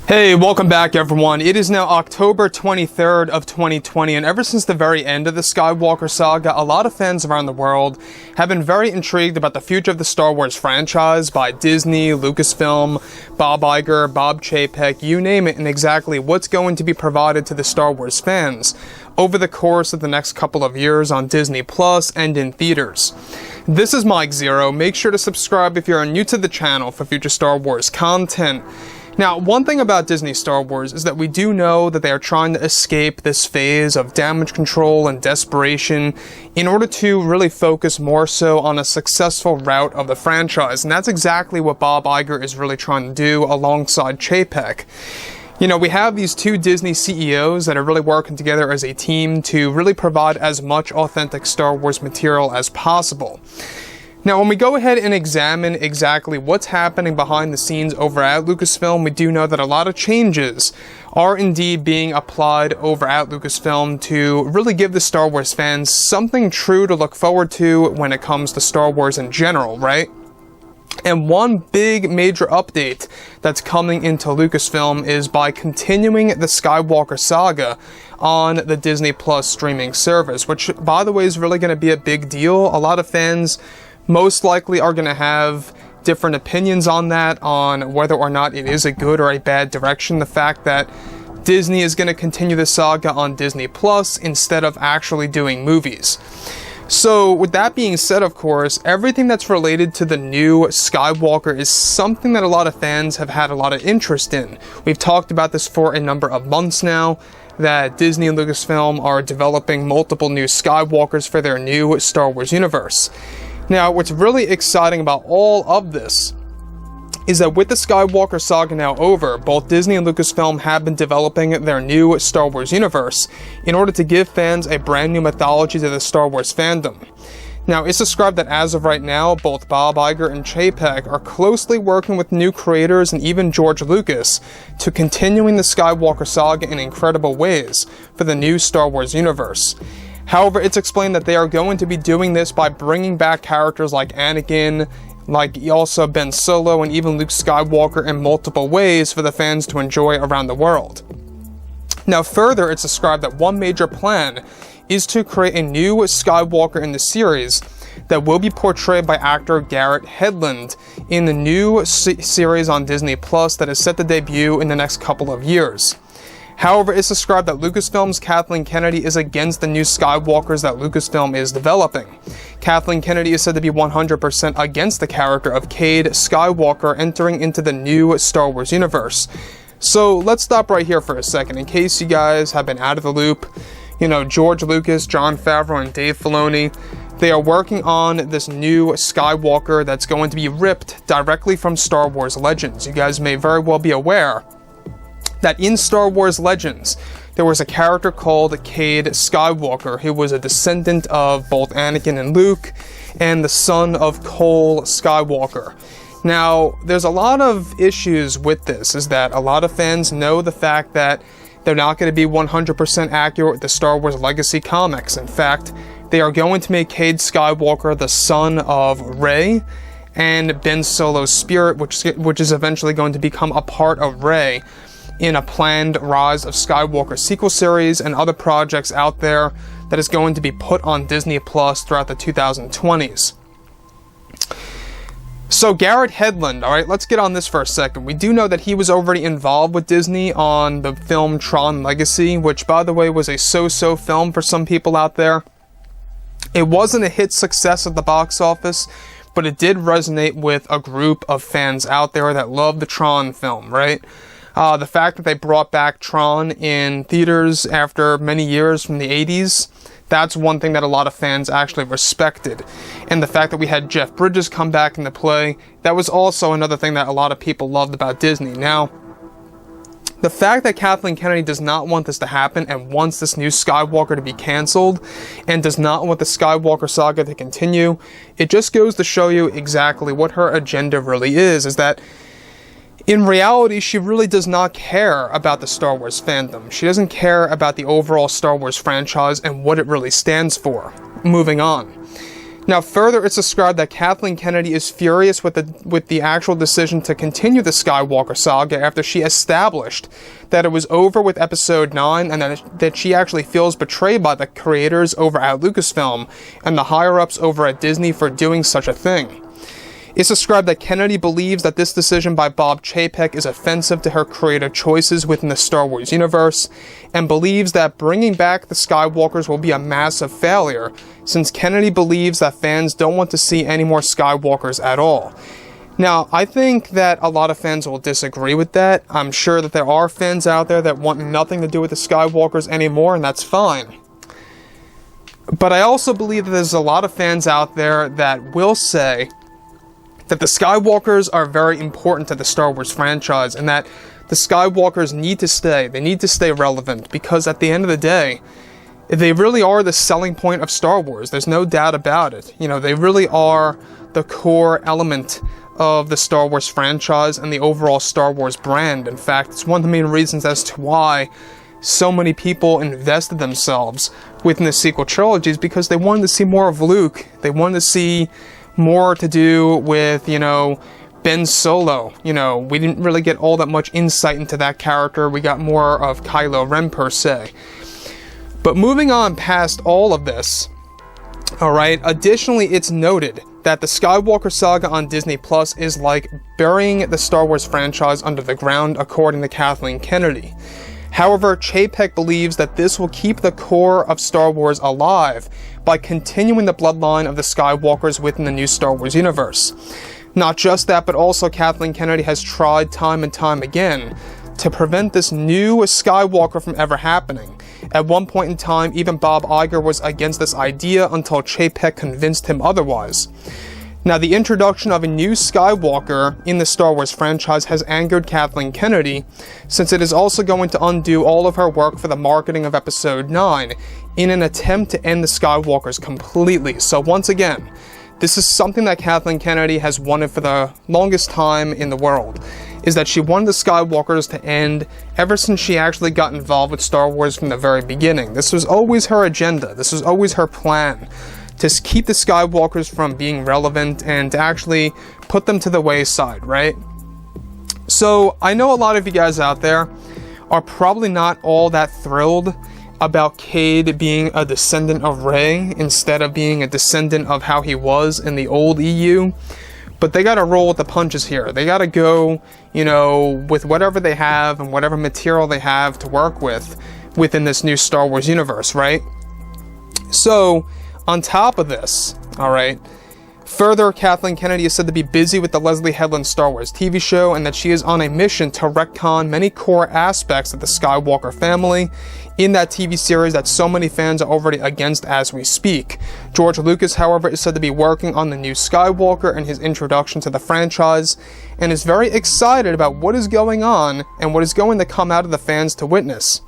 Hey, welcome back everyone. It is now October 23rd of 2020, and ever since the very end of the Skywalker saga, a lot of fans around the world have been very intrigued about the future of the Star Wars franchise by Disney, Lucasfilm, Bob Iger, Bob Chapek, you name it, and exactly what's going to be provided to the Star Wars fans over the course of the next couple of years on Disney Plus and in theaters. This is Mike Zero. Make sure to subscribe if you're new to the channel for future Star Wars content. Now, one thing about Disney Star Wars is that we do know that they are trying to escape this phase of damage control and desperation in order to really focus more so on a successful route of the franchise, and that's exactly what Bob Iger is really trying to do alongside Chapek. You know, we have these two Disney CEOs that are really working together as a team to really provide as much authentic Star Wars material as possible. Now, when we go ahead and examine exactly what's happening behind the scenes over at Lucasfilm, we do know that a lot of changes are indeed being applied over at Lucasfilm to really give the Star Wars fans something true to look forward to when it comes to Star Wars in general, right? And one big major update that's coming into Lucasfilm is by continuing the Skywalker saga on the Disney Plus streaming service, which, by the way, is really going to be a big deal. A lot of fans most likely are going to have different opinions on that, on whether or not it is a good or a bad direction. The fact that Disney is going to continue the saga on Disney Plus instead of actually doing movies. So with that being said, of course, everything that's related to the new Skywalker is something that a lot of fans have had a lot of interest in. We've talked about this for a number of months now, that Disney and Lucasfilm are developing multiple new Skywalkers for their new Star Wars universe. Now, what's really exciting about all of this is that with the Skywalker saga now over, both Disney and Lucasfilm have been developing their new Star Wars universe in order to give fans a brand new mythology to the Star Wars fandom. Now, it's described that as of right now, both Bob Iger and Chapek are closely working with new creators and even George Lucas to continuing the Skywalker saga in incredible ways for the new Star Wars universe. However, it's explained that they are going to be doing this by bringing back characters like Anakin, like also Ben Solo, and even Luke Skywalker in multiple ways for the fans to enjoy around the world. Now, further, it's described that one major plan is to create a new Skywalker in the series that will be portrayed by actor Garrett Hedlund in the new series on Disney Plus that is set to debut in the next couple of years. However, it's described that Lucasfilm's Kathleen Kennedy is against the new Skywalkers that Lucasfilm is developing. Kathleen Kennedy is said to be 100% against the character of Cade Skywalker entering into the new Star Wars universe. So let's stop right here for a second. In case you guys have been out of the loop, you know, George Lucas, Jon Favreau, and Dave Filoni, they are working on this new Skywalker that's going to be ripped directly from Star Wars Legends. You guys may very well be aware that in Star Wars Legends, there was a character called Cade Skywalker, who was a descendant of both Anakin and Luke, and the son of Cole Skywalker. Now, there's a lot of issues with this, is that a lot of fans know the fact that they're not going to be 100% accurate with the Star Wars Legacy comics. In fact, they are going to make Cade Skywalker the son of Rey and Ben Solo's spirit, which is eventually going to become a part of Rey in a planned Rise of Skywalker sequel series and other projects out there that is going to be put on Disney Plus throughout the 2020s. So Garrett Hedlund, alright, let's get on this for a second. We do know that he was already involved with Disney on the film Tron Legacy, which, by the way, was a so-so film for some people out there. It wasn't a hit success at the box office, but it did resonate with a group of fans out there that love the Tron film, right? The fact that they brought back Tron in theaters after many years from the 80s, that's one thing that a lot of fans actually respected. And the fact that we had Jeff Bridges come back into play, that was also another thing that a lot of people loved about Disney. Now, the fact that Kathleen Kennedy does not want this to happen and wants this new Skywalker to be cancelled and does not want the Skywalker saga to continue, it just goes to show you exactly what her agenda really is that in reality, she really does not care about the Star Wars fandom. She doesn't care about the overall Star Wars franchise and what it really stands for. Moving on. Now, further, it's described that Kathleen Kennedy is furious with the actual decision to continue the Skywalker saga after she established that it was over with Episode 9 and that she actually feels betrayed by the creators over at Lucasfilm and the higher-ups over at Disney for doing such a thing. It's described that Kennedy believes that this decision by Bob Chapek is offensive to her creative choices within the Star Wars universe, and believes that bringing back the Skywalkers will be a massive failure, since Kennedy believes that fans don't want to see any more Skywalkers at all. Now, I think that a lot of fans will disagree with that. I'm sure that there are fans out there that want nothing to do with the Skywalkers anymore, and that's fine. But I also believe that there's a lot of fans out there that will say that the Skywalkers are very important to the Star Wars franchise, and that the Skywalkers need to stay. They need to stay relevant, because at the end of the day, they really are the selling point of Star Wars. There's no doubt about it. You know, they really are the core element of the Star Wars franchise and the overall Star Wars brand. In fact, it's one of the main reasons as to why so many people invested themselves within the sequel trilogies, because they wanted to see more of Luke. They wanted to see more to do with, you know, Ben Solo. You know, we didn't really get all that much insight into that character. We got more of Kylo Ren per se. But moving on past all of this, alright, additionally it's noted that the Skywalker saga on Disney Plus is like burying the Star Wars franchise under the ground, according to Kathleen Kennedy. However, Chapek believes that this will keep the core of Star Wars alive by continuing the bloodline of the Skywalkers within the new Star Wars universe. Not just that, but also Kathleen Kennedy has tried time and time again to prevent this new Skywalker from ever happening. At one point in time, even Bob Iger was against this idea until Chapek convinced him otherwise. Now, the introduction of a new Skywalker in the Star Wars franchise has angered Kathleen Kennedy, since it is also going to undo all of her work for the marketing of Episode 9 in an attempt to end the Skywalkers completely. So once again, this is something that Kathleen Kennedy has wanted for the longest time in the world, is that she wanted the Skywalkers to end ever since she actually got involved with Star Wars from the very beginning. This was always her agenda. This was always her plan, to keep the Skywalkers from being relevant and to actually put them to the wayside, right? So, I know a lot of you guys out there are probably not all that thrilled about Cade being a descendant of Rey instead of being a descendant of how he was in the old EU, but they gotta roll with the punches here. They gotta go, you know, with whatever they have and whatever material they have to work with within this new Star Wars universe, right? So, on top of this, alright, further, Kathleen Kennedy is said to be busy with the Leslie Headland Star Wars TV show, and that she is on a mission to retcon many core aspects of the Skywalker family in that TV series that so many fans are already against as we speak. George Lucas, however, is said to be working on the new Skywalker and his introduction to the franchise, and is very excited about what is going on and what is going to come out of the fans to witness.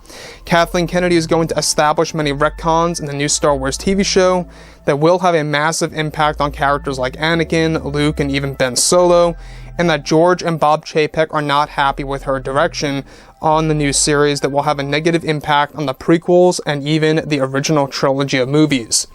Kathleen Kennedy is going to establish many retcons in the new Star Wars TV show that will have a massive impact on characters like Anakin, Luke, and even Ben Solo, and that George and Bob Chapek are not happy with her direction on the new series that will have a negative impact on the prequels and even the original trilogy of movies.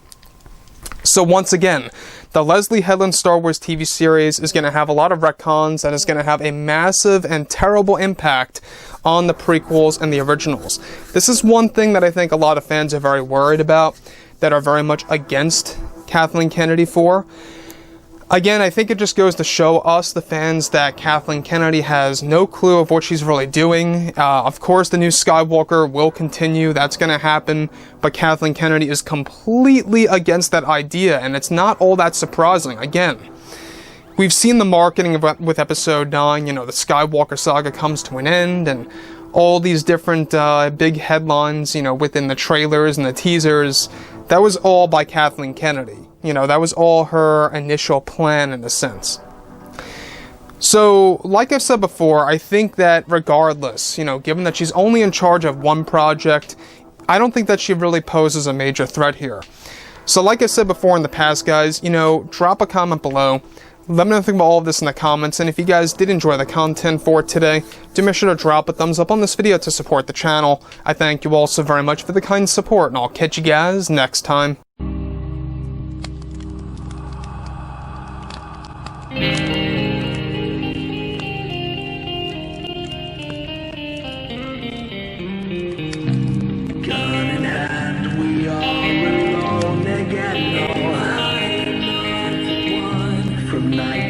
So once again, the Leslie Headland Star Wars TV series is going to have a lot of retcons and is going to have a massive and terrible impact on the prequels and the originals. This is one thing that I think a lot of fans are very worried about, that are very much against Kathleen Kennedy for. Again, I think it just goes to show us, the fans, that Kathleen Kennedy has no clue of what she's really doing. Of course, the new Skywalker will continue. That's going to happen. But Kathleen Kennedy is completely against that idea, and it's not all that surprising. Again, we've seen the marketing with Episode 9. You know, the Skywalker saga comes to an end, and all these different big headlines, you know, within the trailers and the teasers. That was all by Kathleen Kennedy. You know, that was all her initial plan in a sense. So, like I've said before, I think that regardless, you know, given that she's only in charge of one project, I don't think that she really poses a major threat here. So, like I said before in the past, guys, you know, drop a comment below. Let me know what you think about all of this in the comments, and if you guys did enjoy the content for today, do make sure to drop a thumbs up on this video to support the channel. I thank you all so very much for the kind support, and I'll catch you guys next time. night.